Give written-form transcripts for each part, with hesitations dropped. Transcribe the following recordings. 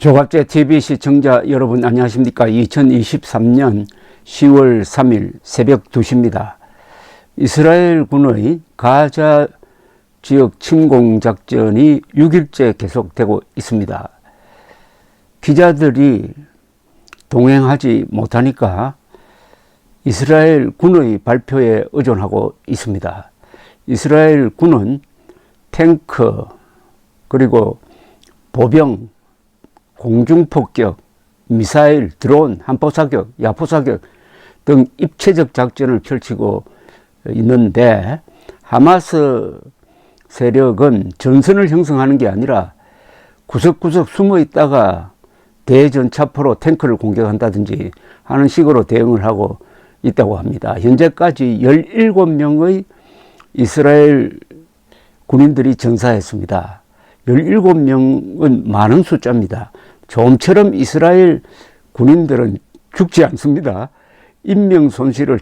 조갑제 TV 시청자 여러분 안녕하십니까. 2023년 10월 3일 새벽 2시입니다. 이스라엘군의 가자 지역 침공작전이 6일째 계속되고 있습니다. 기자들이 동행하지 못하니까 이스라엘 군의 발표에 의존하고 있습니다. 이스라엘 군은 탱크 그리고 보병, 공중폭격, 미사일, 드론, 한포사격, 야포사격 등 입체적 작전을 펼치고 있는데, 하마스 세력은 전선을 형성하는 게 아니라 구석구석 숨어 있다가 대전차포로 탱크를 공격한다든지 하는 식으로 대응을 하고 있다고 합니다. 현재까지 17명의 이스라엘 군인들이 전사했습니다. 17명은 많은 숫자입니다. 좀처럼 이스라엘 군인들은 죽지 않습니다. 인명 손실을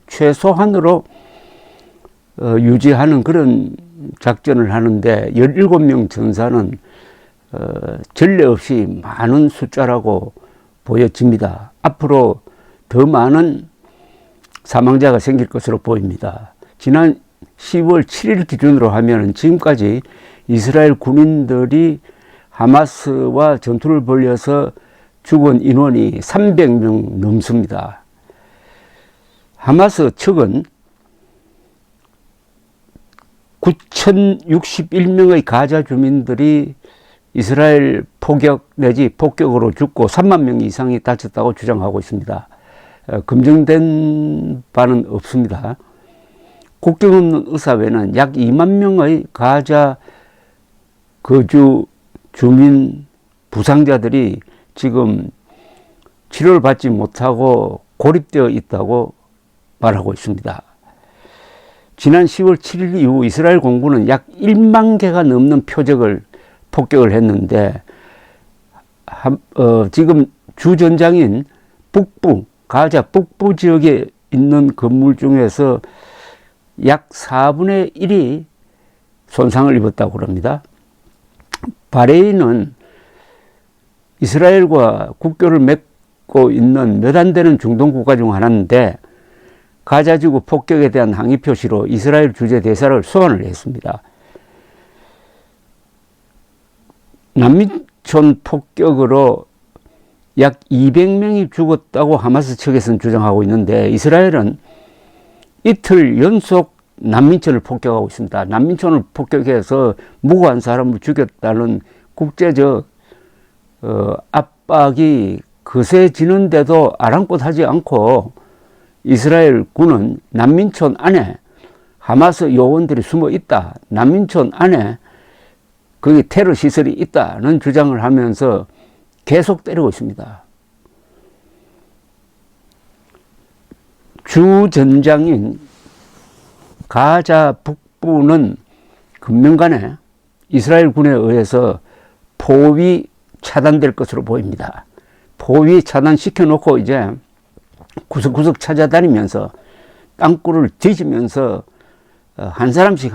최소한으로 유지하는 그런 작전을 하는데 17명 전사는 전례 없이 많은 숫자라고 보여집니다. 앞으로 더 많은 사망자가 생길 것으로 보입니다. 지난 10월 7일 기준으로 하면 지금까지 이스라엘 군인들이 하마스와 전투를 벌여서 죽은 인원이 300명 넘습니다. 하마스 측은 9,061명의 가자 주민들이 이스라엘 포격 내지 폭격으로 죽고 3만 명 이상이 다쳤다고 주장하고 있습니다. 검증된 바는 없습니다. 국경 없는 의사회는 약 2만 명의 가자 거주 주민 부상자들이 지금 치료를 받지 못하고 고립되어 있다고 말하고 있습니다. 지난 10월 7일 이후 이스라엘 공군은 약 1만 개가 넘는 표적을 폭격을 했는데, 지금 주전장인 가자 북부 지역에 있는 건물 중에서 약 4분의 1이 손상을 입었다고 합니다. 바레인은 이스라엘과 국교를 맺고 있는 몇 안 되는 중동 국가 중 하나인데, 가자지구 폭격에 대한 항의 표시로 이스라엘 주재 대사를 소환을 했습니다. 난민촌 폭격으로 약 200명이 죽었다고 하마스 측에서는 주장하고 있는데, 이스라엘은 이틀 연속 난민촌을 폭격하고 있습니다. 난민촌을 폭격해서 무고한 사람을 죽였다는 국제적 압박이 거세지는데도 아랑곳하지 않고 이스라엘 군은 난민촌 안에 하마스 요원들이 숨어 있다, 난민촌 안에 거기 테러 시설이 있다는 주장을 하면서 계속 때리고 있습니다. 주전장인 가자 북부는 금년간에 이스라엘 군에 의해서 포위 차단될 것으로 보입니다. 포위 차단시켜 놓고 이제 구석구석 찾아다니면서 땅굴을 뒤지면서 한 사람씩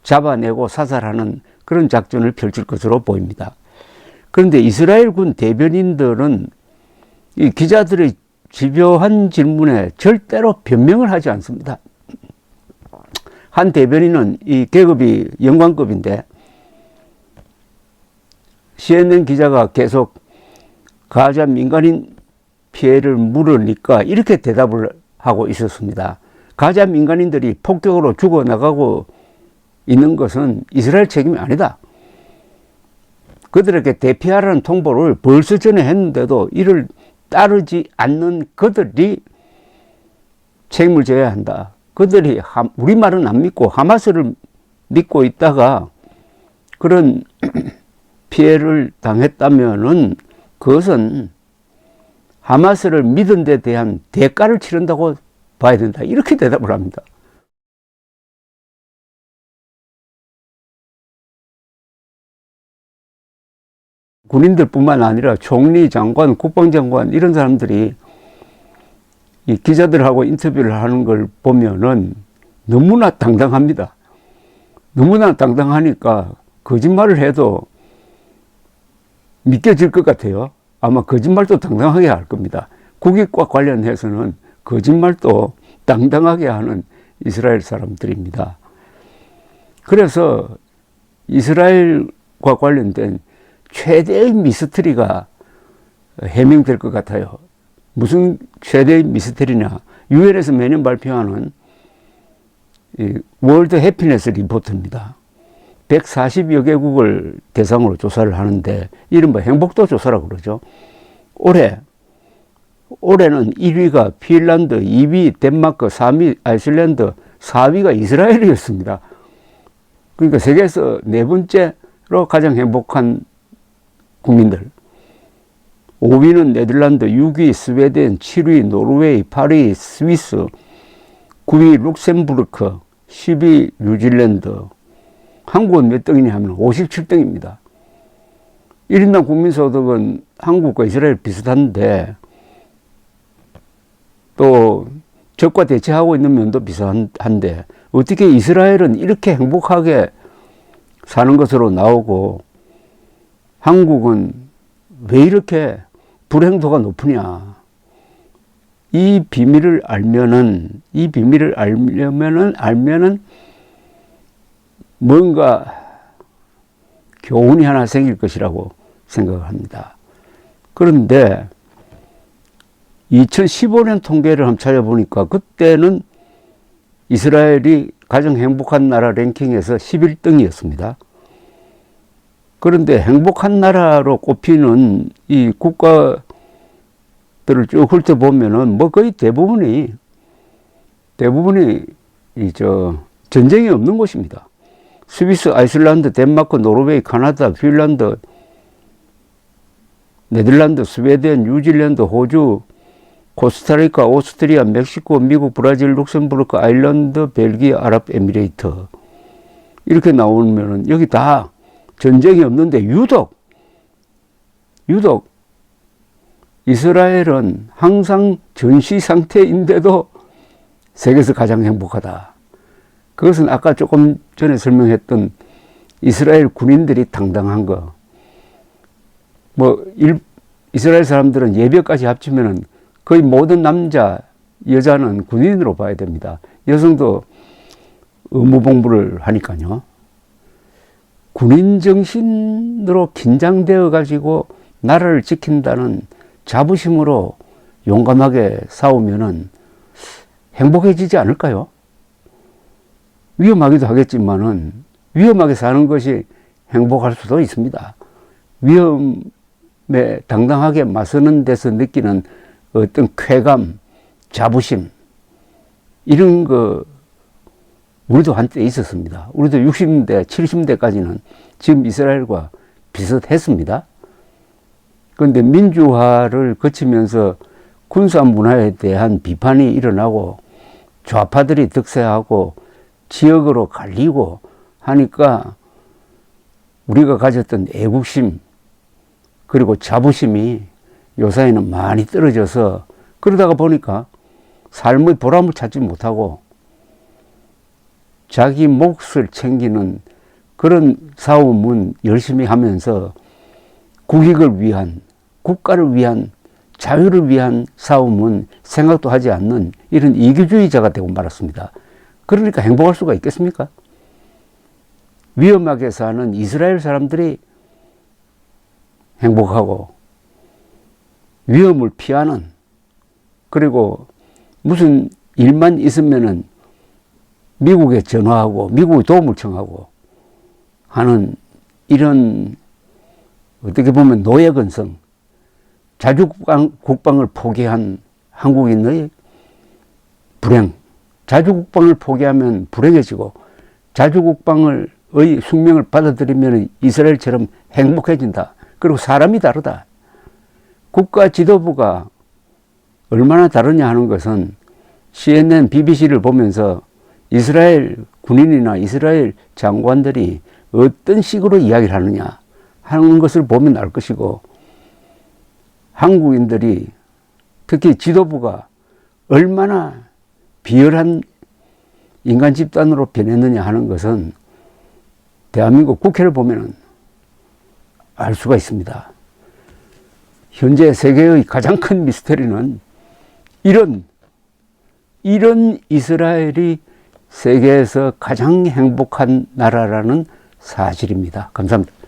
잡아내고 사살하는 그런 작전을 펼칠 것으로 보입니다. 그런데 이스라엘 군 대변인들은 이 기자들의 집요한 질문에 절대로 변명을 하지 않습니다. 한 대변인은 이 계급이 영관급인데, CNN 기자가 계속 가자 민간인 피해를 물으니까 이렇게 대답을 하고 있었습니다. 가자 민간인들이 폭격으로 죽어나가고 있는 것은 이스라엘 책임이 아니다. 그들에게 대피하라는 통보를 벌써 전에 했는데도 이를 따르지 않는 그들이 책임을 져야 한다. 그들이 우리 말은 안 믿고 하마스를 믿고 있다가 그런 피해를 당했다면은 그것은 하마스를 믿은 데 대한 대가를 치른다고 봐야 된다. 이렇게 대답을 합니다. 군인들뿐만 아니라 총리, 장관, 국방장관 이런 사람들이 이 기자들하고 인터뷰를 하는 걸 보면은 너무나 당당합니다. 너무나 당당하니까 거짓말을 해도 믿겨질 것 같아요. 아마 거짓말도 당당하게 할 겁니다. 국익과 관련해서는 거짓말도 당당하게 하는 이스라엘 사람들입니다. 그래서 이스라엘과 관련된 최대의 미스터리가 해명될 것 같아요. 무슨 최대의 미스터리냐? 유엔에서 매년 발표하는 월드 해피니스 리포트입니다. 140여 개국을 대상으로 조사를 하는데 이른바 행복도 조사라고 그러죠. 올해는 1위가 핀란드, 2위 덴마크, 3위 아이슬란드, 4위가 이스라엘이었습니다. 그러니까 세계에서 네 번째로 가장 행복한 국민들. 5위는 네덜란드, 6위 스웨덴, 7위 노르웨이, 8위 스위스, 9위 룩셈부르크, 10위 뉴질랜드. 한국은 몇 등이냐 하면 57등입니다. 1인당 국민소득은 한국과 이스라엘 비슷한데 또 적과 대치하고 있는 면도 비슷한데 어떻게 이스라엘은 이렇게 행복하게 사는 것으로 나오고 한국은 왜 이렇게 불행도가 높으냐. 이 비밀을 알면은 뭔가 교훈이 하나 생길 것이라고 생각을 합니다. 그런데 2015년 통계를 한번 찾아보니까 그때는 이스라엘이 가장 행복한 나라 랭킹에서 11등이었습니다. 그런데 행복한 나라로 꼽히는 이 국가들을 쭉 훑어보면은 뭐 거의 대부분이 전쟁이 없는 곳입니다. 스위스, 아이슬란드, 덴마크, 노르웨이, 카나다, 핀란드, 네덜란드, 스웨덴, 뉴질랜드, 호주, 코스타리카, 오스트리아, 멕시코, 미국, 브라질, 룩셈부르크, 아일랜드, 벨기에, 아랍에미레이트. 이렇게 나오면은 여기 다 전쟁이 없는데 유독 이스라엘은 항상 전시 상태인데도 세계에서 가장 행복하다. 그것은 아까 조금 전에 설명했던 이스라엘 군인들이 당당한 거. 이스라엘 사람들은 예배까지 합치면은 거의 모든 남자, 여자는 군인으로 봐야 됩니다. 여성도 의무봉부를 하니까요. 군인 정신으로 긴장되어 가지고 나라를 지킨다는 자부심으로 용감하게 싸우면은 행복해지지 않을까요? 위험하기도 하겠지만은 위험하게 사는 것이 행복할 수도 있습니다. 위험에 당당하게 맞서는 데서 느끼는 어떤 쾌감, 자부심 이런 거 우리도 한때 있었습니다. 우리도 60대, 70대까지는 지금 이스라엘과 비슷했습니다. 그런데 민주화를 거치면서 군사 문화에 대한 비판이 일어나고 좌파들이 득세하고 지역으로 갈리고 하니까 우리가 가졌던 애국심 그리고 자부심이 요사이는 많이 떨어져서 그러다가 보니까 삶의 보람을 찾지 못하고 자기 몫을 챙기는 그런 싸움은 열심히 하면서 국익을 위한, 국가를 위한, 자유를 위한 싸움은 생각도 하지 않는 이런 이기주의자가 되고 말았습니다. 그러니까 행복할 수가 있겠습니까? 위험하게 사는 이스라엘 사람들이 행복하고 위험을 피하는 그리고 무슨 일만 있으면은 미국에 전화하고 미국의 도움을 청하고 하는 이런 어떻게 보면 노예근성, 자주국방을 포기한 한국인의 불행, 자주국방을 포기하면 불행해지고 자주국방의 숙명을 받아들이면 이스라엘처럼 행복해진다. 그리고 사람이 다르다. 국가 지도부가 얼마나 다르냐 하는 것은 CNN, BBC를 보면서 이스라엘 군인이나 이스라엘 장관들이 어떤 식으로 이야기를 하느냐 하는 것을 보면 알 것이고 한국인들이 특히 지도부가 얼마나 비열한 인간 집단으로 변했느냐 하는 것은 대한민국 국회를 보면 알 수가 있습니다. 현재 세계의 가장 큰 미스터리는 이런 이스라엘이 세계에서 가장 행복한 나라라는 사실입니다. 감사합니다.